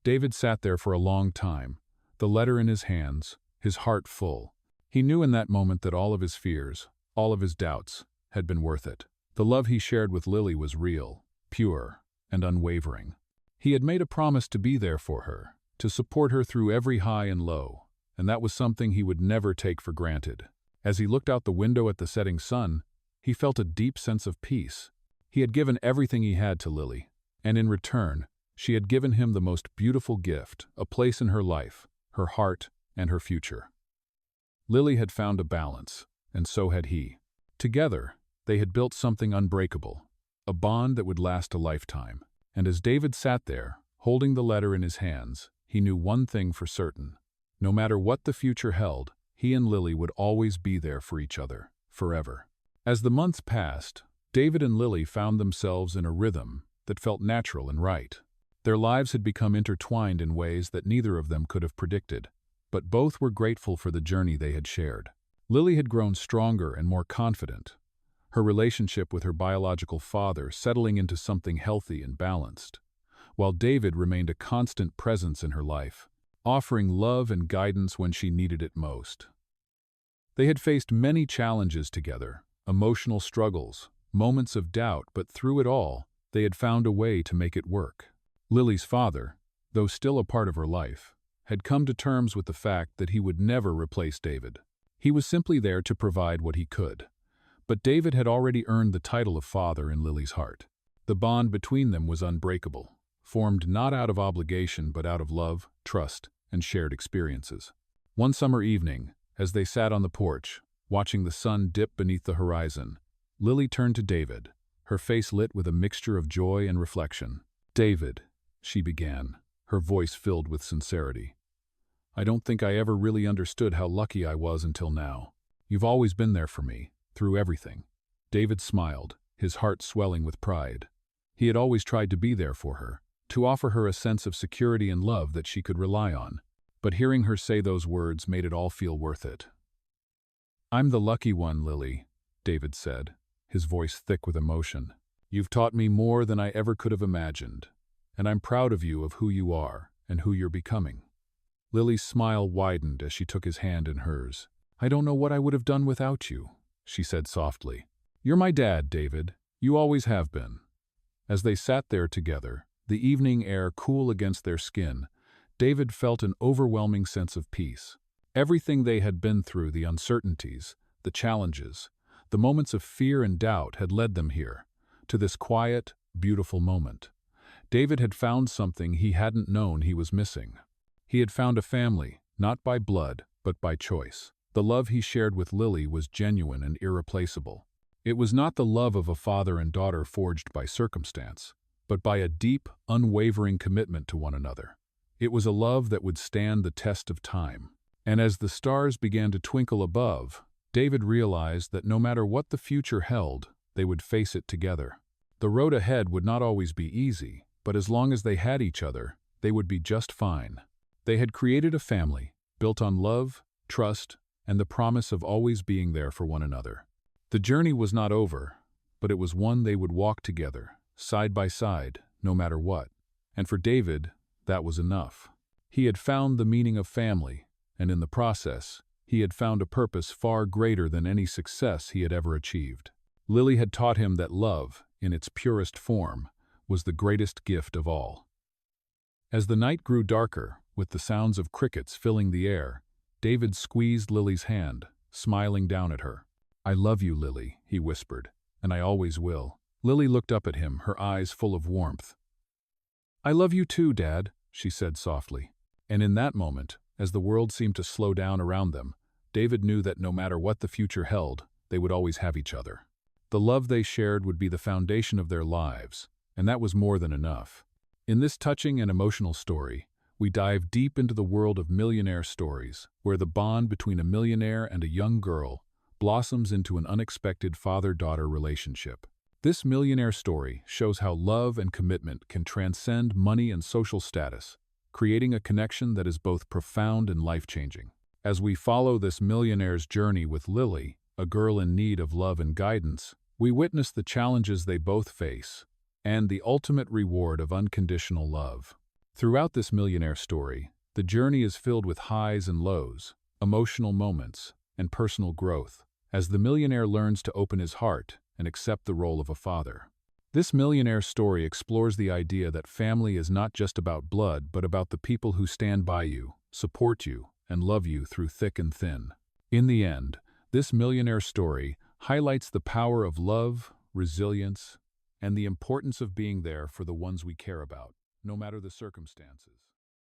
David sat there for a long time, the letter in his hands, his heart full. He knew in that moment that all of his fears, all of his doubts, had been worth it. The love he shared with Lily was real, pure, and unwavering. He had made a promise to be there for her, to support her through every high and low, and that was something he would never take for granted. As he looked out the window at the setting sun, he felt a deep sense of peace. He had given everything he had to Lily, and in return, she had given him the most beautiful gift, a place in her life, her heart, and her future. Lily had found a balance, and so had he. Together, they had built something unbreakable, a bond that would last a lifetime. And as David sat there, holding the letter in his hands, he knew one thing for certain. No matter what the future held, he and Lily would always be there for each other, forever. As the months passed, David and Lily found themselves in a rhythm that felt natural and right. Their lives had become intertwined in ways that neither of them could have predicted, but both were grateful for the journey they had shared. Lily had grown stronger and more confident, her relationship with her biological father settling into something healthy and balanced, while David remained a constant presence in her life, offering love and guidance when she needed it most. They had faced many challenges together, emotional struggles, moments of doubt, but through it all, they had found a way to make it work. Lily's father, though still a part of her life, had come to terms with the fact that he would never replace David. He was simply there to provide what he could. But David had already earned the title of father in Lily's heart. The bond between them was unbreakable, formed not out of obligation but out of love, trust, and shared experiences. One summer evening, as they sat on the porch, watching the sun dip beneath the horizon, Lily turned to David, her face lit with a mixture of joy and reflection. "David," she began, her voice filled with sincerity, "I don't think I ever really understood how lucky I was until now. You've always been there for me, through everything." David smiled, his heart swelling with pride. He had always tried to be there for her, to offer her a sense of security and love that she could rely on. But hearing her say those words made it all feel worth it. "I'm the lucky one, Lily," David said, his voice thick with emotion. "You've taught me more than I ever could have imagined, and I'm proud of you, of who you are, and who you're becoming." Lily's smile widened as she took his hand in hers. "I don't know what I would have done without you," she said softly. "You're my dad, David. You always have been. As they sat there together, the evening air cool against their skin, David felt an overwhelming sense of peace. Everything they had been through, the uncertainties, the challenges, the moments of fear and doubt had led them here, to this quiet, beautiful moment. David had found something he hadn't known he was missing. He had found a family, not by blood, but by choice. The love he shared with Lily was genuine and irreplaceable. It was not the love of a father and daughter forged by circumstance, but by a deep, unwavering commitment to one another. It was a love that would stand the test of time. And as the stars began to twinkle above, David realized that no matter what the future held, they would face it together. The road ahead would not always be easy, but as long as they had each other, they would be just fine. They had created a family, built on love, trust, and the promise of always being there for one another. The journey was not over, but it was one they would walk together, side by side, no matter what. And for David, that was enough. He had found the meaning of family, and in the process, he had found a purpose far greater than any success he had ever achieved. Lily had taught him that love, in its purest form, was the greatest gift of all. As the night grew darker, with the sounds of crickets filling the air, David squeezed Lily's hand, smiling down at her. "I love you, Lily," he whispered, "and I always will." Lily looked up at him, her eyes full of warmth. "I love you too, Dad," she said softly. And in that moment, as the world seemed to slow down around them, David knew that no matter what the future held, they would always have each other. The love they shared would be the foundation of their lives, and that was more than enough. In this touching and emotional story, we dive deep into the world of millionaire stories, where the bond between a millionaire and a young girl blossoms into an unexpected father-daughter relationship. This millionaire story shows how love and commitment can transcend money and social status, creating a connection that is both profound and life-changing. As we follow this millionaire's journey with Lily, a girl in need of love and guidance, we witness the challenges they both face and the ultimate reward of unconditional love. Throughout this millionaire story, the journey is filled with highs and lows, emotional moments, and personal growth, as the millionaire learns to open his heart and accept the role of a father. This millionaire story explores the idea that family is not just about blood, but about the people who stand by you, support you, and love you through thick and thin. In the end, this millionaire story highlights the power of love, resilience, and the importance of being there for the ones we care about, no matter the circumstances.